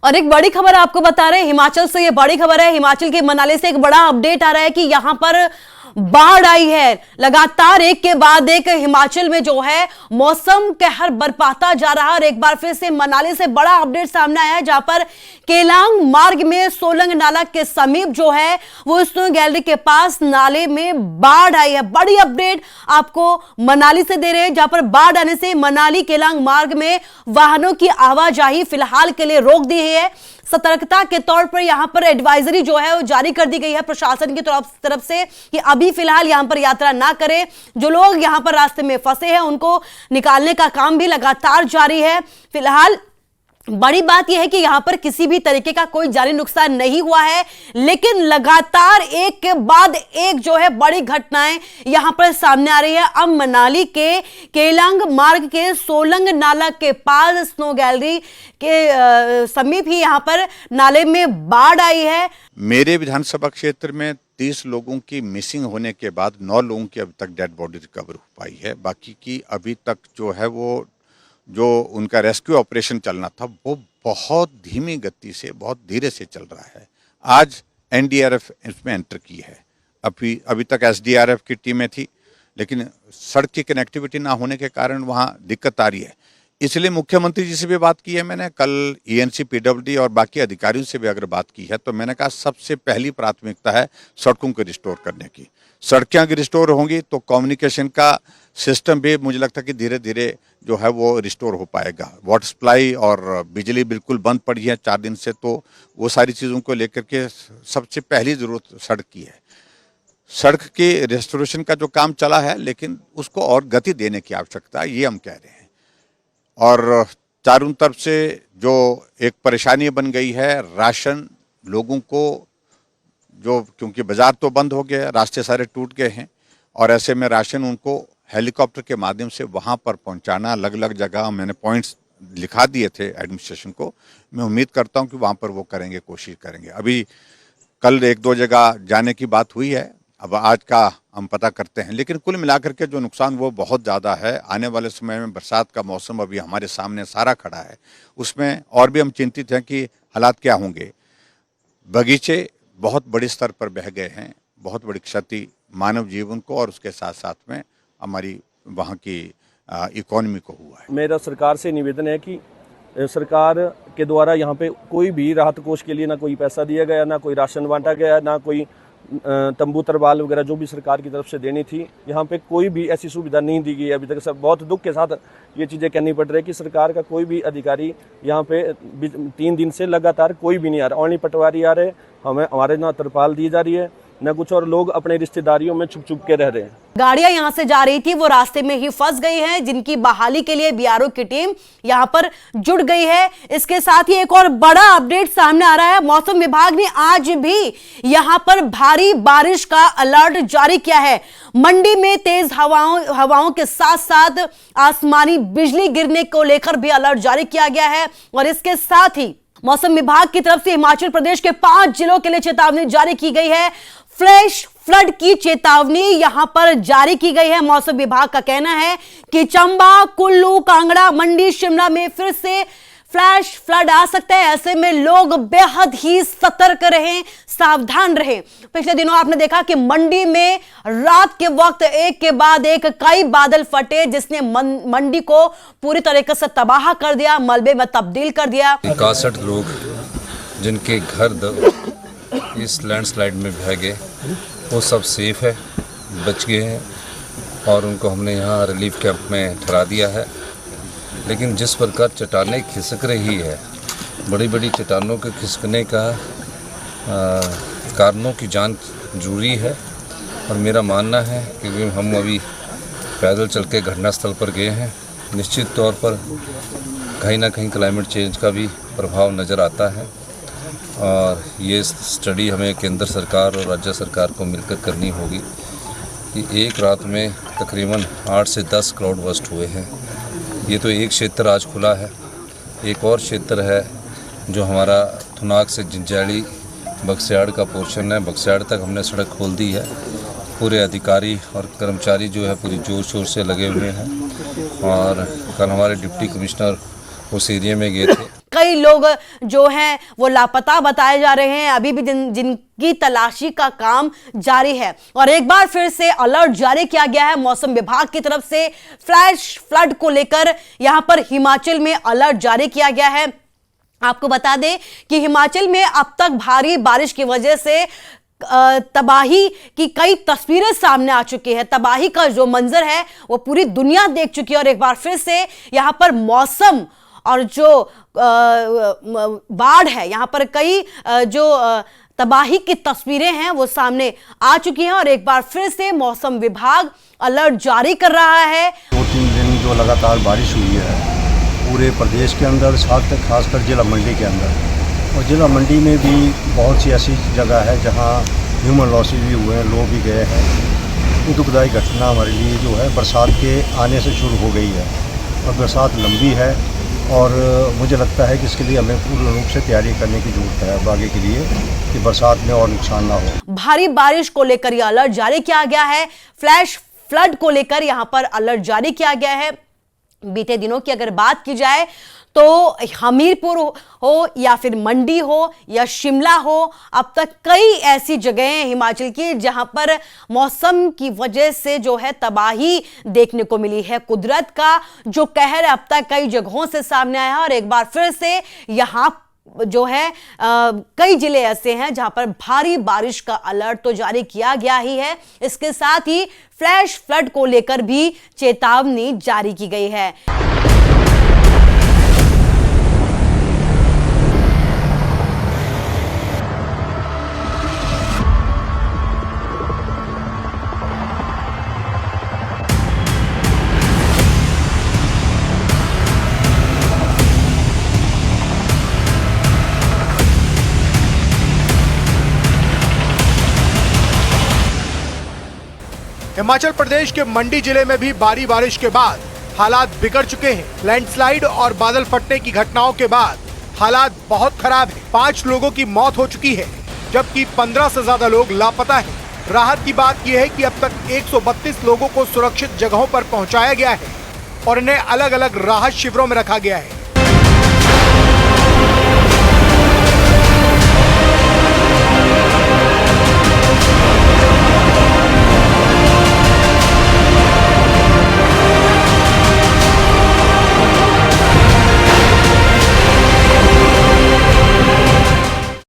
और एक बड़ी खबर आपको बता रहे हैं हिमाचल से। ये बड़ी खबर है, हिमाचल के मनाली से एक बड़ा अपडेट आ रहा है कि यहां पर बाढ़ आई है। लगातार एक के बाद एक हिमाचल में जो है मौसम कहर बरपाता जा रहा है। और एक बार फिर से मनाली से बड़ा अपडेट सामने आया है, जहां पर केलांग मार्ग में सोलंग नाला के समीप जो है वो स्नो गैलरी के पास नाले में बाढ़ आई है। बड़ी अपडेट आपको मनाली से दे रहे हैं, जहां पर बाढ़ आने से मनाली केलांग मार्ग में वाहनों की आवाजाही फिलहाल के लिए रोक दी है। सतर्कता के तौर पर यहां पर एडवाइजरी जो है वो जारी कर दी गई है प्रशासन की तरफ से कि अभी फिलहाल यहां पर यात्रा ना करें। जो लोग यहां पर रास्ते में फंसे हैं उनको निकालने का काम भी लगातार जारी है। फिलहाल बड़ी बात यह है कि यहां पर किसी भी तरीके का कोई जानी नुकसान नहीं हुआ है, लेकिन लगातार एक के बाद एक जो है बड़ी घटनाएं यहां पर सामने आ रही है। अब मनाली के केलांग मार्ग के सोलंग नाला के पास स्नो गैलरी के समीप ही यहां पर नाले में बाढ़ आई है। मेरे विधानसभा क्षेत्र में 30 लोगों की मिसिंग होने के बाद 9 लोगों की अभी तक डेड बॉडी रिकवर हो पाई है। बाकी की अभी तक जो है वो जो उनका रेस्क्यू ऑपरेशन चलना था वो बहुत धीमी गति से, बहुत धीरे से चल रहा है। आज एनडीआरएफ इसमें एंटर की है। अभी तक एसडीआरएफ की टीमें थी, लेकिन सड़क की कनेक्टिविटी ना होने के कारण वहाँ दिक्कत आ रही है। इसलिए मुख्यमंत्री जी से भी बात की है मैंने, कल ईएनसी पीडब्ल्यूडी और बाकी अधिकारियों से भी अगर बात की है तो मैंने कहा सबसे पहली प्राथमिकता है सड़कों को रिस्टोर करने की। सड़कें अगर रिस्टोर होंगी तो कम्युनिकेशन का सिस्टम भी मुझे लगता है कि धीरे धीरे जो है वो रिस्टोर हो पाएगा। वाटर सप्लाई और बिजली बिल्कुल बंद पड़ी है 4 दिन से, तो वो सारी चीज़ों को लेकर के सबसे पहली ज़रूरत सड़क की है। सड़क के रेस्टोरेशन का जो काम चला है, लेकिन उसको और गति देने की आवश्यकता है, ये हम कह रहे हैं। और चारों तरफ से जो एक परेशानी बन गई है, राशन लोगों को जो, क्योंकि बाज़ार तो बंद हो गया, रास्ते सारे टूट गए हैं, और ऐसे में राशन उनको हेलीकॉप्टर के माध्यम से वहाँ पर पहुँचाना, अलग अलग जगह मैंने पॉइंट्स लिखा दिए थे एडमिनिस्ट्रेशन को। मैं उम्मीद करता हूँ कि वहाँ पर वो करेंगे, कोशिश करेंगे। अभी कल 1-2 जगह जाने की बात हुई है, अब आज का हम पता करते हैं। लेकिन कुल मिलाकर के जो नुकसान वो बहुत ज़्यादा है। आने वाले समय में बरसात का मौसम अभी हमारे सामने सारा खड़ा है, उसमें और भी हम चिंतित हैं कि हालात क्या होंगे। बगीचे बहुत बड़े स्तर पर बह गए हैं, बहुत बड़ी क्षति मानव जीवन को और उसके साथ साथ में हमारी वहाँ की इकोनॉमी को हुआ है। मेरा सरकार से निवेदन है कि सरकार के द्वारा यहाँ पे कोई भी राहत कोष के लिए ना कोई पैसा दिया गया, ना कोई राशन बांटा गया, ना कोई तंबू तरपाल वगैरह जो भी सरकार की तरफ से देनी थी, यहाँ पे कोई भी ऐसी सुविधा नहीं दी गई अभी तक। सब बहुत दुख के साथ ये चीज़ें कहनी पड़ रही है कि सरकार का कोई भी अधिकारी यहाँ पे 3 दिन से लगातार कोई भी नहीं आ रहा। ओनली पटवारी आ रहे, हमारे ना तरपाल दी जा रही है, न कुछ, और लोग अपने रिश्तेदारियों में छुप छुप के रह रहे हैं। गाड़ियां यहां से जा रही थी, वो रास्ते में ही फंस गई हैं, जिनकी बहाली के लिए बीआरओ की टीम यहां पर जुट गई है। इसके साथ ही एक और बड़ा अपडेट सामने आ रहा है। मौसम विभाग ने आज भी यहां पर भारी बारिश का अलर्ट जारी किया है। मंडी में तेज हवाओं के साथ साथ आसमानी बिजली गिरने को लेकर भी अलर्ट जारी किया गया है। और इसके साथ ही मौसम विभाग की तरफ से हिमाचल प्रदेश के 5 जिलों के लिए चेतावनी जारी की गई है। फ्लैश फ्लड की चेतावनी यहां पर जारी की गई है। मौसम विभाग का कहना है कि चंबा, कुल्लू, कांगड़ा, मंडी, शिमला में फिर से फ्लैश फ्लड आ सकता है। ऐसे में लोग बेहद ही सतर्क रहें, सावधान रहें। पिछले दिनों आपने देखा कि मंडी में रात के वक्त एक के बाद एक कई बादल फटे, जिसने मंडी को पूरी तरीके से तबाह कर दिया, मलबे में तब्दील कर दिया। 61 लोग जिनके घर इस लैंडस्लाइड में बह गए, वो सब सेफ है, बच गए हैं, और उनको हमने यहाँ रिलीफ कैंप में ठहरा दिया है। लेकिन जिस प्रकार चट्टानें खिसक रही है, बड़ी बड़ी चट्टानों के खिसकने का कारणों की जांच जरूरी है। और मेरा मानना है कि हम अभी पैदल चल के घटनास्थल पर गए हैं, निश्चित तौर पर कहीं ना कहीं क्लाइमेट चेंज का भी प्रभाव नज़र आता है। और ये स्टडी हमें केंद्र सरकार और राज्य सरकार को मिलकर करनी होगी कि एक रात में तकरीबन 8 से 10 क्लाउड बर्स्ट हुए हैं। ये तो एक क्षेत्र आज खुला है, एक और क्षेत्र है जो हमारा थुनाग से जिंजाड़ी बक्सियाड़ का पोर्शन है। बक्सियाड़ तक हमने सड़क खोल दी है। पूरे अधिकारी और कर्मचारी जो है पूरी जोर शोर से लगे हुए हैं, और कल हमारे डिप्टी कमिश्नर उस एरिया में गए थे। कई लोग जो हैं वो लापता बताए जा रहे हैं। अभी भी जिनकी तलाशी का काम जारी है। और एक बार फिर से अलर्ट जारी किया गया है मौसम विभाग की तरफ से। फ्लैश फ्लड को लेकर यहां पर हिमाचल में अलर्ट जारी किया गया है। आपको बता दें कि हिमाचल में अब तक भारी बारिश की वजह से तबाही की कई तस्वीरें सामने आ चुकी है। तबाही का जो मंजर है वो पूरी दुनिया देख चुकी है। और एक बार फिर से यहां पर मौसम और जो बाढ़ है, यहां पर कई जो तबाही की तस्वीरें हैं वो सामने आ चुकी हैं। और एक बार फिर से मौसम विभाग अलर्ट जारी कर रहा है। 2-3 दिन जो लगातार बारिश हुई है पूरे प्रदेश के अंदर, खासकर जिला मंडी के अंदर, और जिला मंडी में भी बहुत सी ऐसी जगह है जहां ह्यूमन लॉसेज भी हुए हैं, लोग भी गए हैं। ये दुखदायी घटना हमारे लिए जो है बरसात के आने से शुरू हो गई है और बरसात लंबी है और मुझे लगता है कि इसके लिए हमें पूर्ण रूप से तैयारी करने की जरूरत है अब आगे के लिए कि बरसात में और नुकसान ना हो। भारी बारिश को लेकर यह अलर्ट जारी किया गया है। फ्लैश फ्लड को लेकर यहां पर अलर्ट जारी किया गया है। बीते दिनों की अगर बात की जाए तो हमीरपुर हो या फिर मंडी हो या शिमला हो, अब तक कई ऐसी जगहें हैं हिमाचल की जहां पर मौसम की वजह से जो है तबाही देखने को मिली है। कुदरत का जो कहर अब तक कई जगहों से सामने आया है। और एक बार फिर से यहां जो है कई जिले ऐसे हैं जहां पर भारी बारिश का अलर्ट तो जारी किया गया ही है। इसके साथ ही फ्लैश फ्लड को लेकर भी चेतावनी जारी की गई है। हिमाचल प्रदेश के मंडी जिले में भी भारी बारिश के बाद हालात बिगड़ चुके हैं। लैंडस्लाइड और बादल फटने की घटनाओं के बाद हालात बहुत खराब हैं। 5 लोगों की मौत हो चुकी है जबकि 15 से ज्यादा लोग लापता हैं। राहत की बात यह है कि अब तक 132 लोगों को सुरक्षित जगहों पर पहुंचाया गया है और इन्हें अलग अलग राहत शिविरों में रखा गया है।